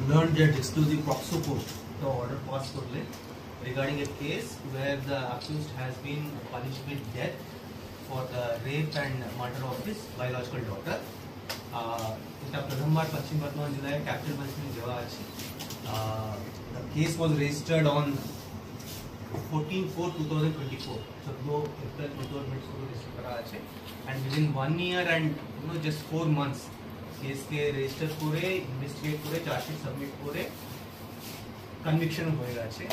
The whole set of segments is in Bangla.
learned that exclusive POCSO court, the order passed regarding a case where the accused has been punished with death for the rape and murder of his biological daughter. এটা প্রথমবার পশ্চিম বর্ধমান জেলায় ক্যাপিটাল পানিশমেন্ট দেওয়া আছে। The case was registered on 14/4/2024, so no April 2024 register करा আছে, and within 1 year and just 4 months case के रजिस्टर करे इन्वेस्टिगेट करे चार्जशीट सबमिट करे कन्विक्शन होएगा আছে।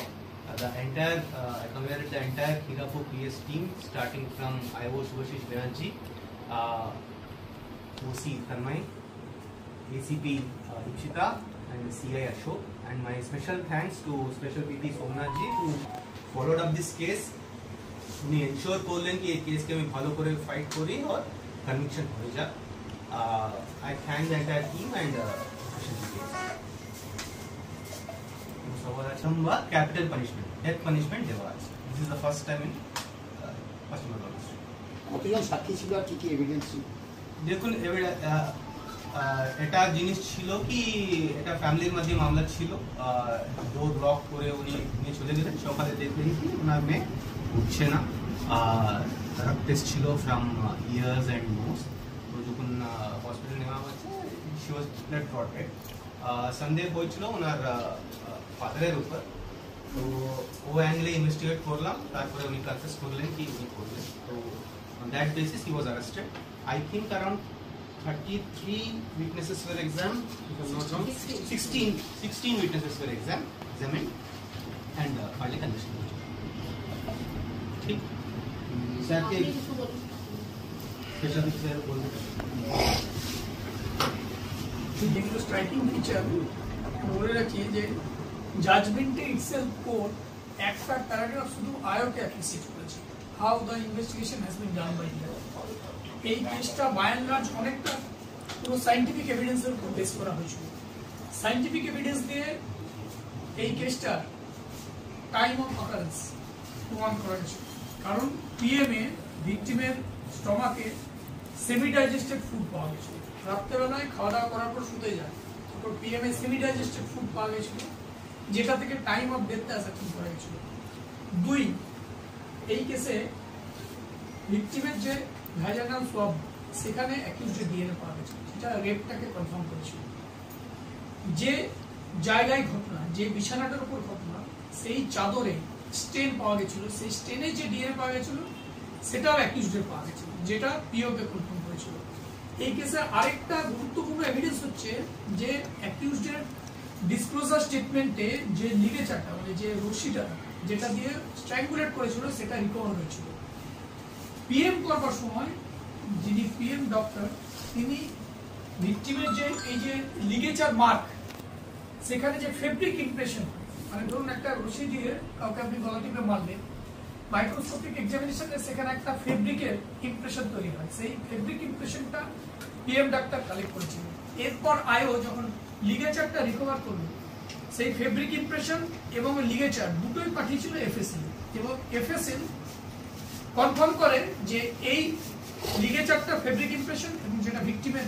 The entire accompanied the entire Hirapur PS team starting from IO Subhashish Banerjee, OC Tanmay, ACP Ikshita and CI Ashok, and my special thanks to Special PP Somnath ji who followed up this case. उन्हें ensure করলেন कि ये केस के मैं ভালো করে फाइट करी और कन्विक्शन हो जाए। I thank the entire team and capital punishment, death punishment দেওয়া আছে। This is the first time in West Bengal history. কতজন সাক্ষী ছিল আর কি কি এভিডেন্স ছিল? দেখুন এটা জিনিস ছিল কি এটা ফ্যামিলির মধ্যে মামলা ছিল। ডোর লক করে উনি নিয়ে চলে গেলেন। সকালে দেখলেন কি ওনার মেয়ে উঠছে না, রক টেস্ট ছিল ফ্রম ইয়ার্স অ্যান্ড নোজ। তো যখন হসপিটাল নেওয়া হয়েছে শি ওয়াজ ব্লাড ক্লটেড। সন্দেহ হয়েছিল ওনার ফাদারের উপর, তো ও অ্যাঙ্গেলে ইনভেস্টিগেট করলাম, তারপরে উনি কনফেস করলেন কি উনি করলেন। তো on that basis he was arrested. I think around 33 witnesses were examined, if I'm not wrong. 16 witnesses were examined and finally conviction. ठीक सर के स्पेशल ऑफिसर बोलते যেগুলো স্ট্রাইকিং ফিচার বলে রাখি যে জাজমেন্টে ইটসেলফ কোর্ট একটা প্যারাগ্রাফ শুধু আয়োকে অ্যাপ্রিসিয়েট করেছে, how the investigation has been done by here. এই কেসটা বাই অ্যান্ড লার্জ অনেকটা পুরো সায়েন্টিফিক এভিডেন্সের উপর বেস করা হয়েছিল। সায়েন্টিফিক এভিডেন্স দিয়ে এই কেসটা টাইম অফ অকারেন্স প্রমাণ করা হয়েছিল, কারণ পিএমএ ভিকটিমের স্টমাকে সেমি ডাইজেস্টেড ফুড পাওয়া গেছিল। রাত্রেবেলায় খাওয়া দাওয়া করার পর শুতে যায়, তো পিএমএ সেমি ডাইজেস্টেড ফুড পাওয়া গেছিল, যেটা থেকে টাইম অফ ডেথটা অ্যাসার্টেন করা গেছিল। 2, এই কেসে ভিকটিমের যে ভ্যাজাইনাল সোয়াব সেখানে অ্যাকিউজড ডিএনএ পাওয়া গেছিল, সেটা রেপটাকে কনফার্ম করেছিল। যে জায়গায় ঘটনা, যে বিছানাটার উপর ঘটনা, সেই চাদরে স্টেন পাওয়া গেছিল, সেই স্টেনে যে ডিএনএ পাওয়া গেছিল সেটাও অ্যাকিউজডের পাওয়া গেছিল, যেটা পিওকে কনফার্ম করেছিল। এই কেসে আরেকটা গুরুত্বপূর্ণ এভিডেন্স হচ্ছে যে অ্যাকিউজডের ডিসক্লোজার স্টেটমেন্টে যে লিগেচারটা মানে যে রশিটা যেটা দিয়ে স্ট্র্যাঙ্গুলেট করেছিল সেটা রিকভার হয়েছিল। পিএম করবার সময় যিনি পিএম ডক্টর তিনি ভিকটিমের যে এই যে লিগেচার মার্ক সেখানে যে ফেব্রিক ইমপ্রেশন, মানে ধরুন একটা রশি দিয়ে কাউকে আপনি গলা টিপে মারলেন, মাইক্রোস্কোপিক এক্সামিনেশনে সেখানে একটা ফেব্রিকের ইমপ্রেশন তৈরি হয়, সেই ফেব্রিক ইমপ্রেশনটা পিএম ডাক্তার কালেক্ট করেছিল। এরপর আইও যখন লিগেচারটা রিকভার করলো, সেই ফেব্রিক ইমপ্রেশন এবং লিগেচার দুটোই পাঠিয়েছিল এফএসএল, এবং এফএসএল কনফার্ম করে যে এই লিগেচারটা ফেব্রিক ইমপ্রেশন এবং যেটা ভিকটিমের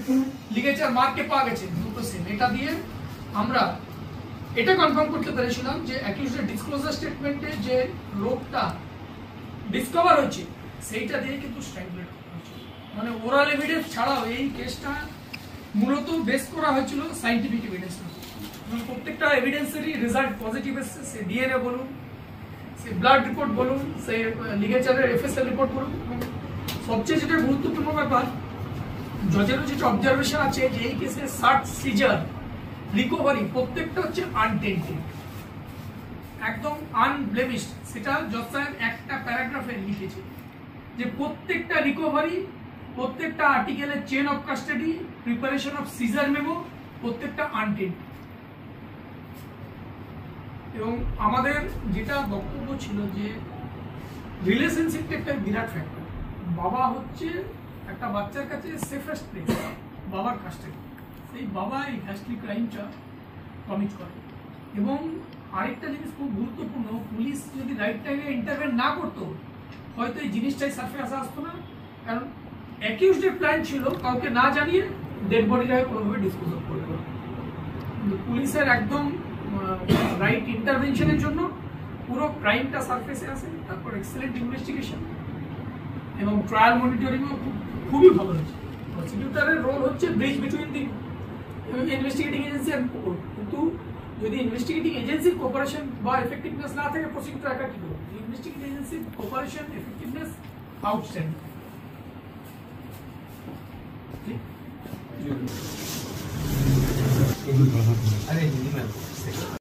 লিগেচার মার্কে পাওয়া গেছে দুটো সেম। এটা দিয়ে আমরা এটা কনফার্ম করতে পেরেছিলাম যে অ্যাকিউজডের ডিসক্লোজার স্টেটমেন্টে যে রোগটা ডিসকভার হয়েছে সেইটা দিয়ে কিন্তু স্ট্র্যাঙ্গুলেট করা হয়েছিল। মানে ওরাল এভিডেন্স ছাড়াও এই কেসটা মূলত বেস করা হয়েছিল সায়েন্টিফিক এভিডেন্স। প্রত্যেকটা এভিডেন্সেরই রেজাল্ট পজিটিভ এসছে, সে ডিএনএ বলুন, সে ব্লাড রিপোর্ট বলুন, সে লিগেচারের এফএসএল রিপোর্ট বলুন। সবচেয়ে যেটা গুরুত্বপূর্ণ ব্যাপার, জজেরও যেটা অবজারভেশন আছে যে এই কেসে সার্চ সিজার রিকভারি প্রত্যেকটা হচ্ছে আনটেন্টেড, একদম আনব্লেমিশড। সেটা জজ সাহেব একটা প্যারাগ্রাফে লিখেছে যে প্রত্যেকটা রিকভারি, প্রত্যেকটা আর্টিকেলের chain of custody, preparation of seizure memo প্রত্যেকটা আনটেন্টেড। এবং আমাদের যেটা বক্তব্য ছিল যে রিলেশনশিপটা একটা বিরাট ফ্যাক্টর। বাবা হচ্ছে একটা বাচ্চার কাছে সেফেস্ট প্লেস, বাবার কাস্টাডি। সেই বাবা এই হ্যাস্ট্রি ক্রাইমটা কমিট করে। এবং আরেকটা জিনিস খুব গুরুত্বপূর্ণ, পুলিশ যদি রাইট টাইমে ইন্টারভেন না করতো হয়তো এই জিনিসটাই সার্ফেসে আসতো না, কারণ অ্যাকিউজডের প্ল্যান ছিল কাউকে না জানিয়ে ডেড বডিটাকে কোনোভাবে ডিসপোজ অফ করবে। কিন্তু পুলিশের একদম রাইট ইন্টারভেনশনের জন্য পুরো ক্রাইমটা সারফেসে আসে, তারপর এক্সেলেন্ট ইনভেস্টিগেশন এবং ট্রায়াল মনিটরিংও খুবই ভালো হয়েছে। প্রসিকিউটরের রোল হচ্ছে bridge between the investigating agency and court, কিন্তু যদি ইনভেস্টিগেটিং এজেন্সির কোঅপারেশন বা এফেক্টিভনেস না থাকে প্রসিকিউটর একা কি করবে? ইনভেস্টিগেটিং এজেন্সির কোঅপারেশন এফেক্টিভনেস আউটস্ট্যান্ডিং। अरे हिंदी में